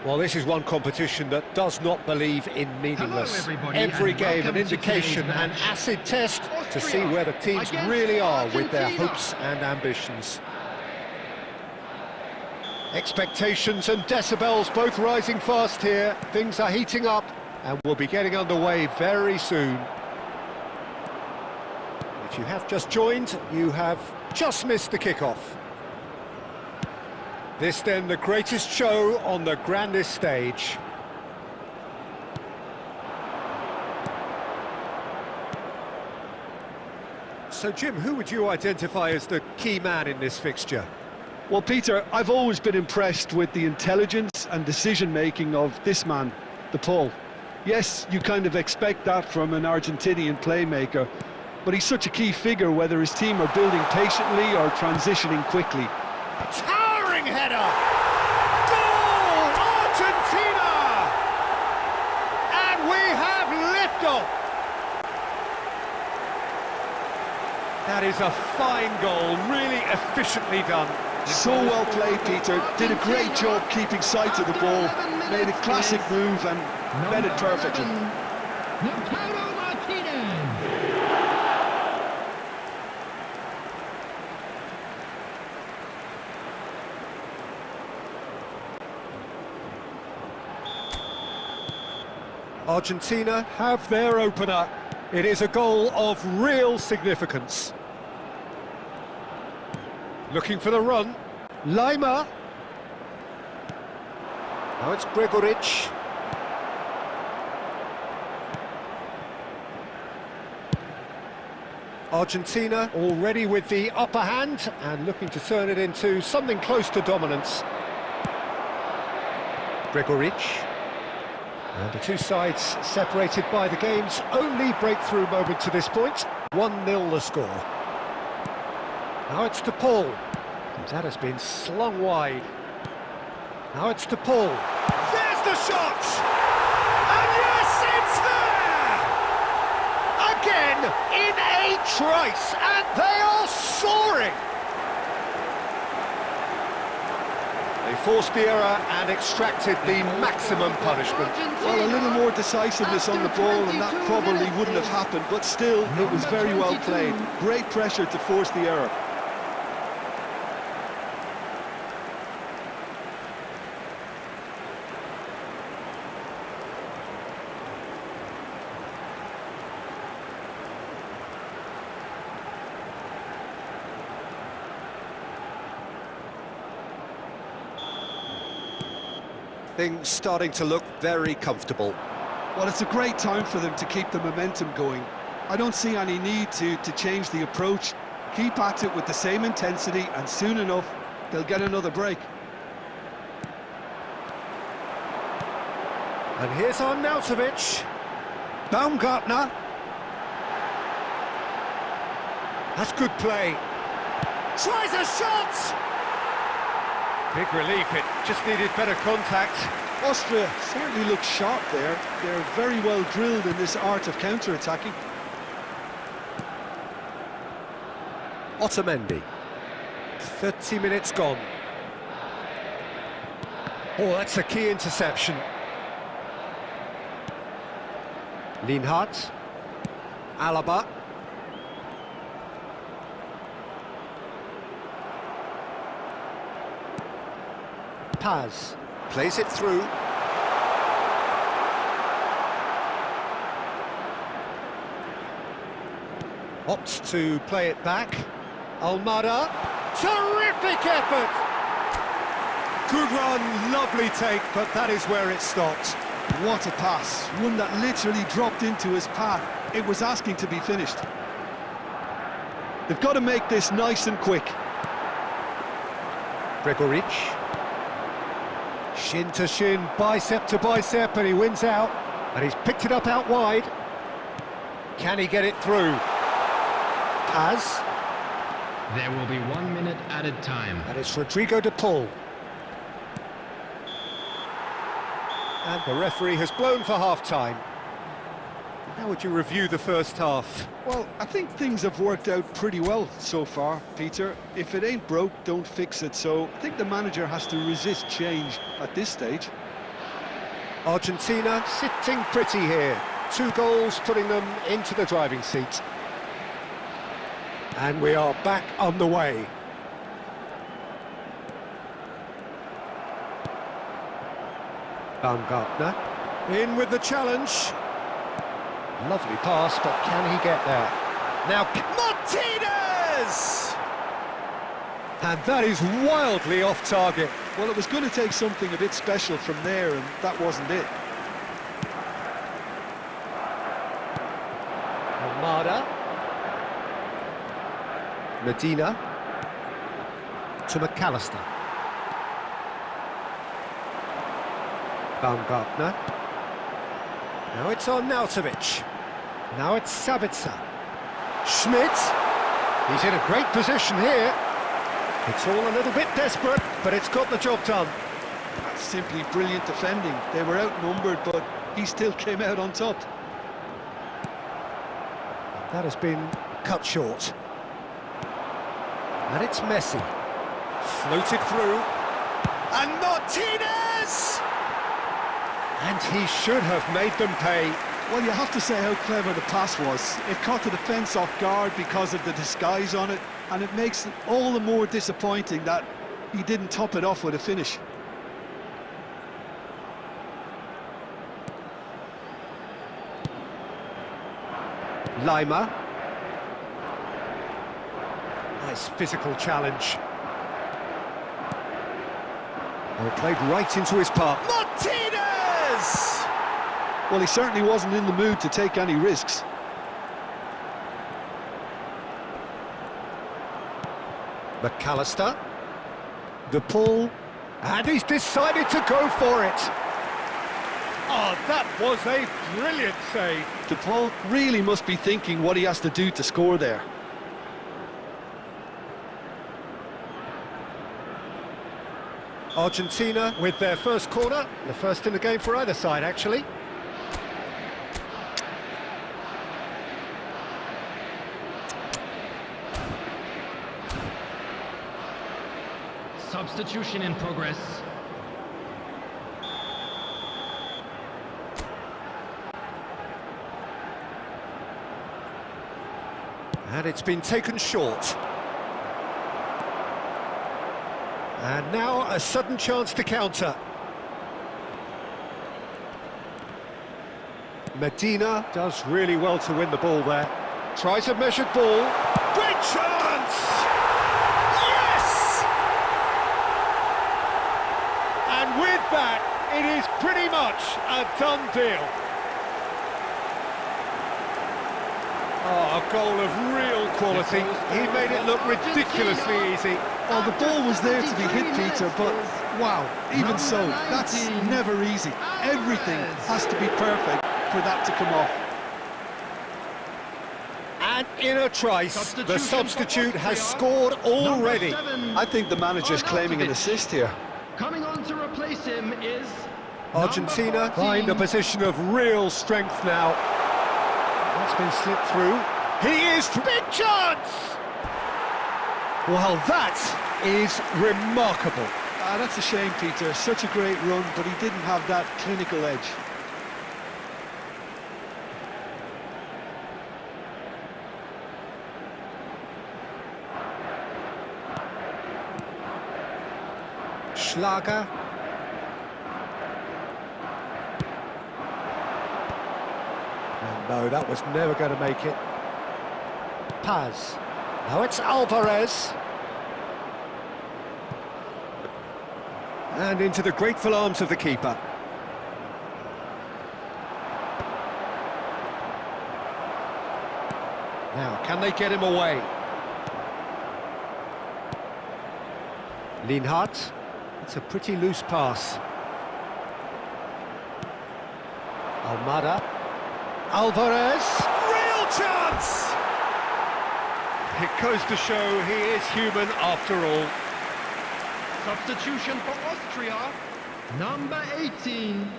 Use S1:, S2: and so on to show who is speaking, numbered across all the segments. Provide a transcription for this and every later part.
S1: Well, this is one competition that does not believe in meaningless. Every game an indication, an acid test to see where the teams really are with their hopes and ambitions. Expectations and decibels both rising fast here. Things are heating up and we'll be getting underway very soon. If you have just joined, you have just missed the kickoff. This then the greatest show on the grandest stage. So Jim, who would you identify as the key man in this fixture?
S2: Well, Peter, I've always been impressed with the intelligence and decision-making of this man, the Pole. Yes, you kind of expect that from an Argentinian playmaker, but he's such a key figure whether his team are building patiently or transitioning quickly.
S1: Towering header! Goal! Argentina! And we have liftoff! That is a fine goal, really efficiently done.
S2: So well played, Peter. Did a great job keeping sight of the ball, made a classic move and met it perfectly.
S1: Argentina have their opener. It is a goal of real significance. Looking for the run. Lima. Now it's Gregoric. Argentina already with the upper hand and looking to turn it into something close to dominance. Gregoric. And the two sides separated by the game's only breakthrough moment to this point. 1-0 the score. Now it's to Paul. That has been slung wide. Now it's to Paul. There's the shot! And yes, it's there! Again, in a trice, and they are soaring! They forced the error and extracted the maximum punishment.
S2: Well, a little more decisiveness on the ball and that probably wouldn't have happened, but still, it was very well played. Great pressure to force the error.
S1: Things starting to look very comfortable.
S2: Well, it's a great time for them to keep the momentum going. I don't see any need to change the approach. Keep at it with the same intensity and soon enough they'll get another break.
S1: And here's Arnautovic. Baumgartner. That's good play. Tries a shot! Big relief, it just needed better contact.
S2: Austria certainly looks sharp there. They're very well drilled in this art of counter-attacking.
S1: Otamendi. 30 minutes gone. Oh, that's a key interception. Lienhardt. Alaba. Paz plays it through. Opts to play it back. Almada. Terrific effort! Good run, lovely take, but that is where it stopped.
S2: What a pass, one that literally dropped into his path. It was asking to be finished. They've got to make this nice and quick.
S1: Gregoric. Shin to shin, bicep to bicep, and he wins out. And he's picked it up out wide. Can he get it through? Paz.
S3: There will be 1 minute added time.
S1: And it's Rodrigo de Paul. And the referee has blown for half-time. How would you review the first half?
S2: Well, I think things have worked out pretty well so far, Peter. If it ain't broke, don't fix it. So I think the manager has to resist change at this stage.
S1: Argentina sitting pretty here. 2 goals putting them into the driving seat. And we are back on the way. Baumgartner in with the challenge. Lovely pass, but can he get there? Now, Martinez! And that is wildly off target.
S2: Well, it was going to take something a bit special from there, and that wasn't it.
S1: Almada. Medina. To McAllister. Baumgartner. Now it's Arnautovic. Now it's Sabitzer. Schmidt. He's in a great position here. It's all a little bit desperate, but it's got the job done.
S2: That's simply brilliant defending. They were outnumbered, but he still came out on top.
S1: That has been cut short. And it's Messi. Floated through. And Martinez! And he should have made them pay.
S2: Well, you have to say how clever the pass was. It caught the defence off guard because of the disguise on it, and it makes it all the more disappointing that he didn't top it off with a finish.
S1: Lima. Nice physical challenge. Oh, it played right into his path. Martinez!
S2: Well, he certainly wasn't in the mood to take any risks.
S1: McAllister. The pull. And he's decided to go for it. Oh, that was a brilliant save.
S2: DePaul really must be thinking what he has to do to score there.
S1: Argentina with their first corner. The first in the game for either side, actually.
S3: Substitution in progress.
S1: And it's been taken short. And now a sudden chance to counter. Medina does really well to win the ball there. Tries a measured ball. Great chance! Yes! And with that, it is pretty much a done deal. Oh, a goal of real quality. He made it look ridiculously easy.
S2: Well, the ball was there to be hit, Peter, but wow, even so, that's never easy. Everything has to be perfect for that to come off.
S1: And in a trice, the substitute has scored already.
S2: I think the manager's claiming an assist here.
S3: Coming on to replace him is
S1: Argentina find a position of real strength now. That's been slipped through. He is big chance! Well, that is remarkable.
S2: That's a shame, Peter. Such a great run, but he didn't have that clinical edge.
S1: Schlager. And no, that was never going to make it. Paz. Now it's Alvarez. And into the grateful arms of the keeper. Now, can they get him away? Lienhardt. It's a pretty loose pass. Almada. Alvarez. Real chance! It goes to show he is human after all.
S3: substitution for Austria. Number 18.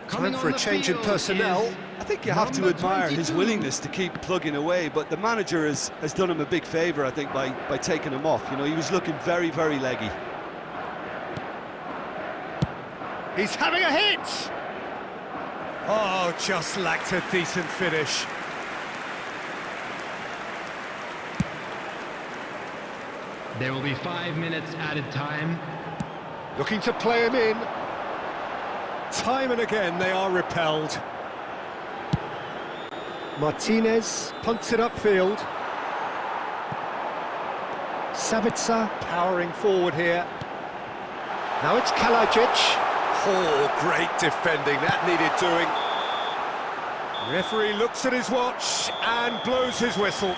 S1: Time for a change in personnel.
S2: I think you have to admire his willingness to keep plugging away, but the manager has done him a big favour, I think, by taking him off. You know, he was looking very, very leggy.
S1: He's having a hit! Oh, just lacked a decent finish.
S3: There will be 5 minutes added time.
S1: Looking to play him in. Time and again they are repelled. Martinez punts it upfield. Sabitzer powering forward here. Now it's Kalajic. Oh, great defending, that needed doing. Referee looks at his watch and blows his whistle.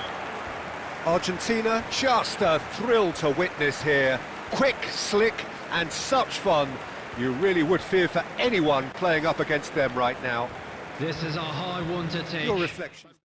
S1: Argentina, just a thrill to witness here. Quick, slick, and such fun. You really would fear for anyone playing up against them right now.
S3: This is a hard one to take.
S1: Your reflection.